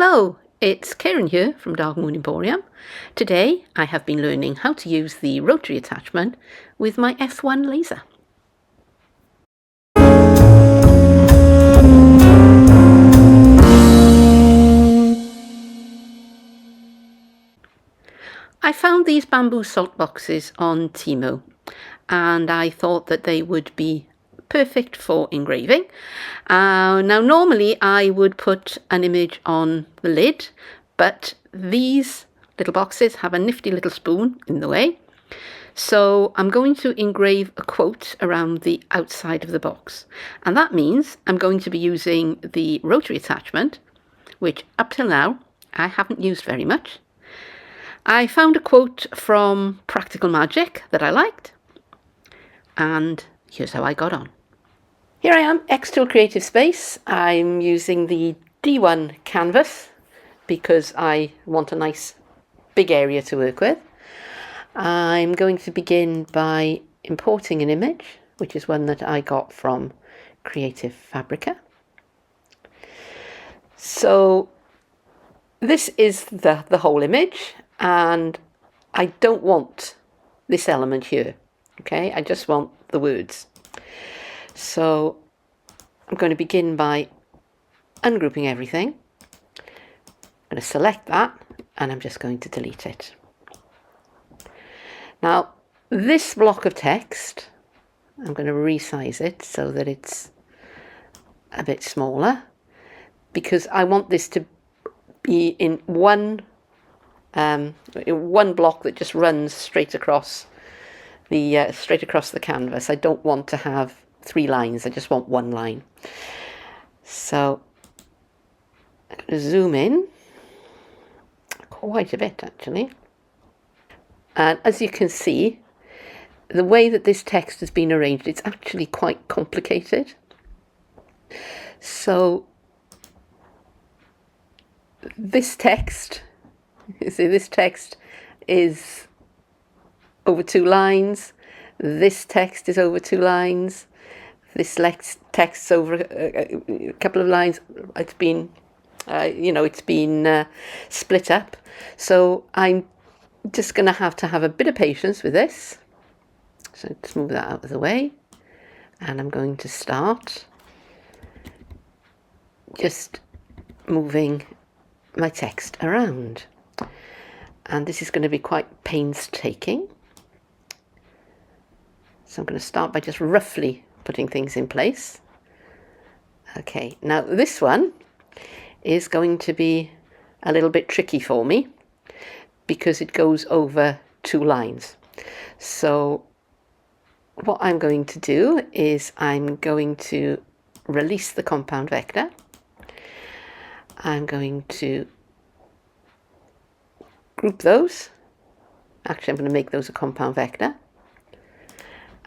Hello, it's Karen here from Dark Moon Emporium. Today I have been learning how to use the rotary attachment with my F1 laser. I found these bamboo salt boxes on Temu and I thought that they would be perfect for engraving. Now normally I would put an image on the lid, but these little boxes have a nifty little spoon in the way. So I'm going to engrave a quote around the outside of the box. And that means I'm going to be using the rotary attachment, which up till now I haven't used very much. I found a quote from Practical Magic that I liked, and here's how I got on. Here I am, XTool Creative Space. I'm using the D1 canvas because I want a nice big area to work with. I'm going to begin by importing an image, which is one that I got from Creative Fabrica. So this is the whole image, and I don't want this element here, okay? I just want the words. So I'm going to begin by ungrouping everything. I'm going to select that, and I'm just going to delete it. Now, this block of text, I'm going to resize it so that it's a bit smaller, because I want this to be in one block that just runs straight across the canvas. I don't want to have 3 lines. I just want 1 line. So I'm going to zoom in quite a bit, actually. And as you can see, the way that this text has been arranged, it's actually quite complicated. So this text, you see, this text is over 2 lines. This text is over 2 lines. This text's over a couple of lines. It's been, it's been split up. So I'm just going to have a bit of patience with this. So just move that out of the way. And I'm going to start just moving my text around. And this is going to be quite painstaking. So I'm going to start by just roughly putting things in place. Okay, now this one is going to be a little bit tricky for me because it goes over 2 lines. So what I'm going to do is I'm going to release the compound vector. I'm going to group those. Actually, I'm going to make those a compound vector.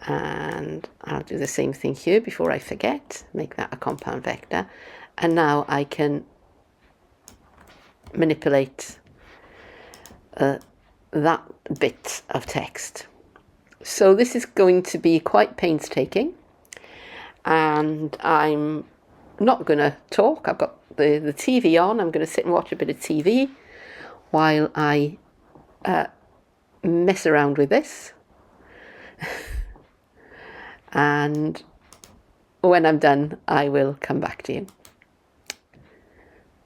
And I'll do the same thing here before I forget. Make that a compound vector. And now I can manipulate that bit of text. So this is going to be quite painstaking. And I'm not going to talk. I've got the TV on. I'm going to sit and watch a bit of TV while I mess around with this. And when I'm done, I will come back to you.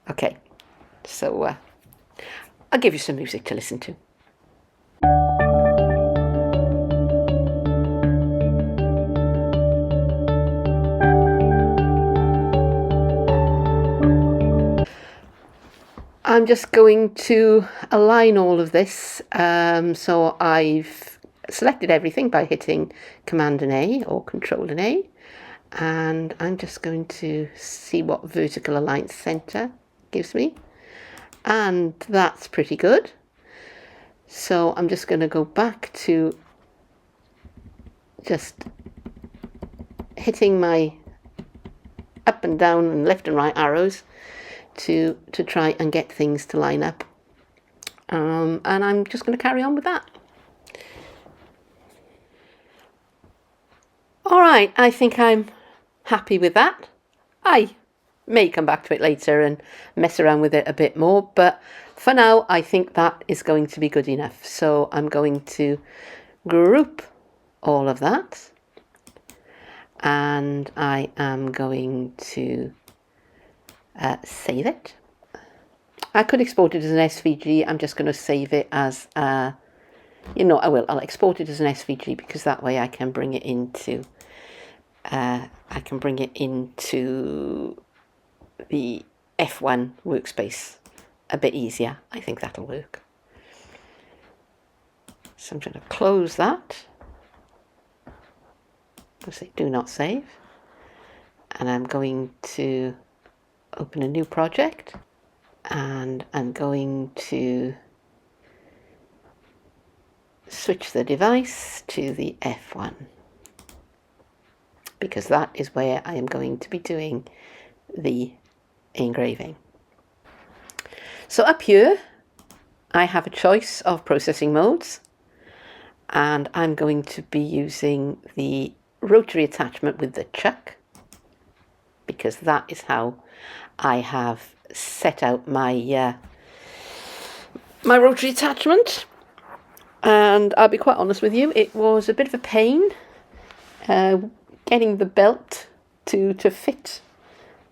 Okay, so I'll give you some music to listen to. I'm just going to align all of this. So I've selected everything by hitting Command and A or Control and A. And I'm just going to see what vertical align center gives me. And that's pretty good. So I'm just going to go back to just hitting my up and down and left and right arrows to try and get things to line up. And I'm just going to carry on with that. All right, I think I'm happy with that. I may come back to it later and mess around with it a bit more, but for now I think that is going to be good enough. So I'm going to group all of that, and I am going to save it. I could export it as an SVG. I'm just going to save it as a, I'll export it as an SVG, because that way I can bring it into the F1 workspace a bit easier. I think that'll work. So I'm going to close that. I'll say do not save. And I'm going to open a new project, and I'm going to switch the device to the F1, because that is where I am going to be doing the engraving. So up here I have a choice of processing modes, and I'm going to be using the rotary attachment with the chuck, because that is how I have set out my my rotary attachment. And I'll be quite honest with you, it was a bit of a pain getting the belt to fit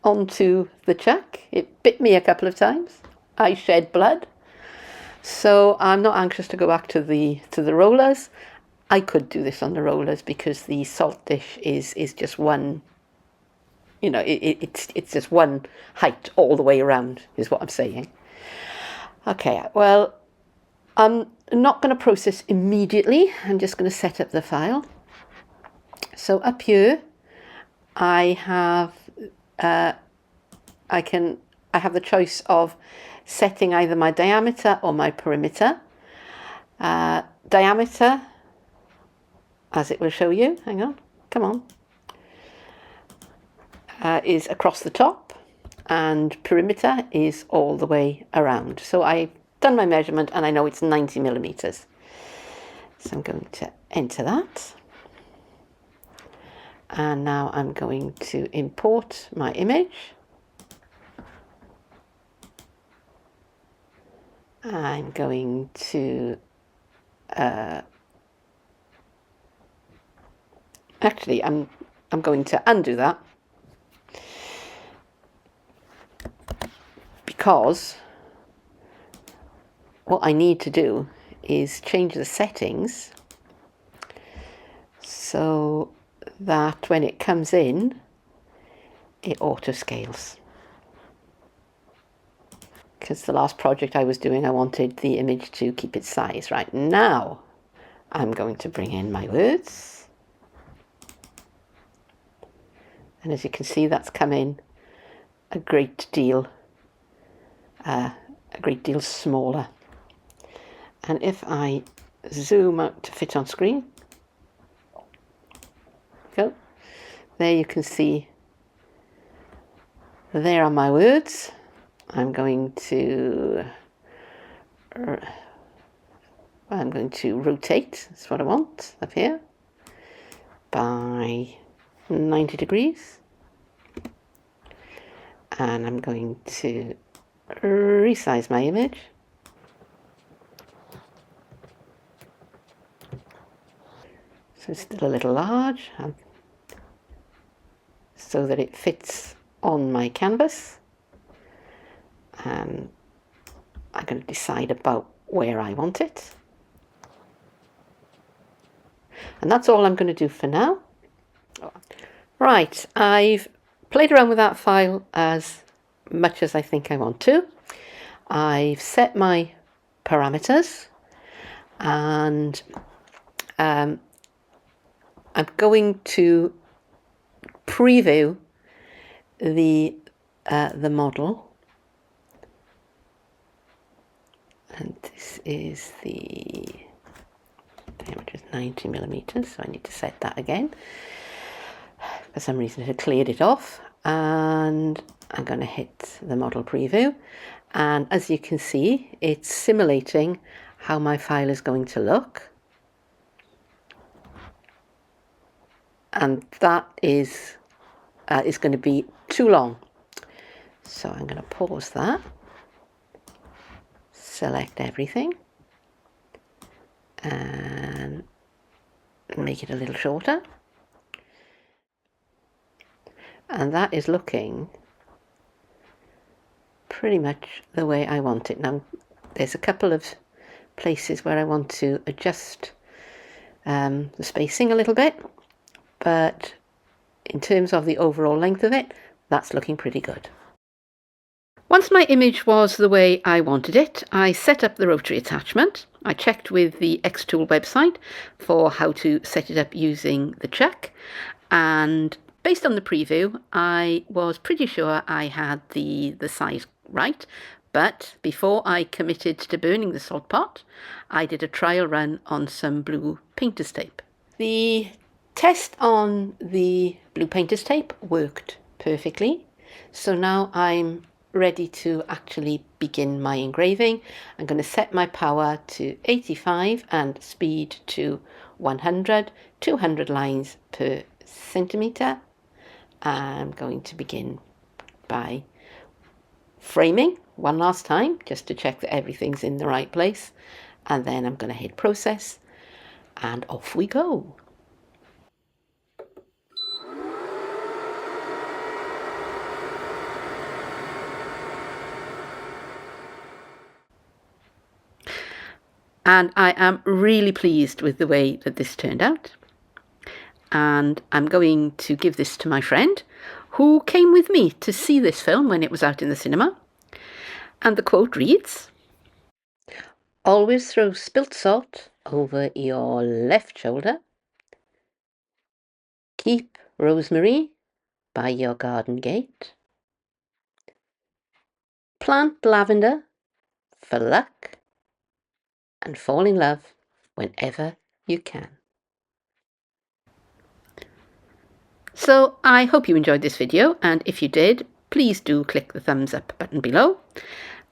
onto the chuck. It bit me a couple of times. I shed blood. So I'm not anxious to go back to the rollers. I could do this on the rollers because the salt dish is just one, it's just one height all the way around, is what I'm saying. Okay, well, I'm not going to process immediately. I'm just going to set up the file. So up here, I have the choice of setting either my diameter or my perimeter. Diameter, as it will show you, hang on, come on, is across the top, and perimeter is all the way around. So I've done my measurement and I know it's 90 millimeters. So I'm going to enter that. And now I'm going to import my image. I'm going to actually I'm going to undo that, because what I need to do is change the settings so that when it comes in, it auto scales. Because the last project I was doing, I wanted the image to keep its size. Right, now I'm going to bring in my words. And as you can see, that's come in a great deal smaller. And if I zoom out to fit on screen, go, there you can see, there are my words. I'm going to rotate, that's what I want, up here, by 90 degrees. And I'm going to resize my image. So it's still a little large, so that it fits on my canvas. And I'm going to decide about where I want it. And that's all I'm going to do for now. Right, I've played around with that file as much as I think I want to. I've set my parameters, and I'm going to preview the model. And this is the diameter is 90 millimeters, so I need to set that again. For some reason it had cleared it off, and I'm going to hit the model preview, and as you can see, it's simulating how my file is going to look, and that is going to be too long. So I'm going to pause that, select everything and make it a little shorter. And that is looking pretty much the way I want it. Now there's a couple of places where I want to adjust the spacing a little bit, but in terms of the overall length of it, that's looking pretty good. Once my image was the way I wanted it, I set up the rotary attachment. I checked with the XTool website for how to set it up using the chuck, and based on the preview, I was pretty sure I had the size right. But before I committed to burning the salt pot, I did a trial run on some blue painter's tape. The test on the blue painter's tape worked perfectly. So now I'm ready to actually begin my engraving. I'm going to set my power to 85 and speed to 100, 200 lines per centimetre. I'm going to begin by framing one last time just to check that everything's in the right place, and then I'm going to hit process and off we go. And I am really pleased with the way that this turned out. And I'm going to give this to my friend who came with me to see this film when it was out in the cinema. And the quote reads, "Always throw spilt salt over your left shoulder. Keep rosemary by your garden gate. Plant lavender for luck. And fall in love whenever you can." So I hope you enjoyed this video, and if you did, please do click the thumbs up button below.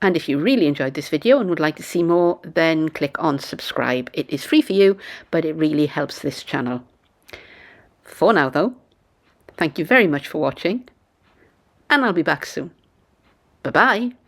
And if you really enjoyed this video and would like to see more, then click on subscribe. It is free for you, but it really helps this channel. For now though, thank you very much for watching, and I'll be back soon. Bye bye.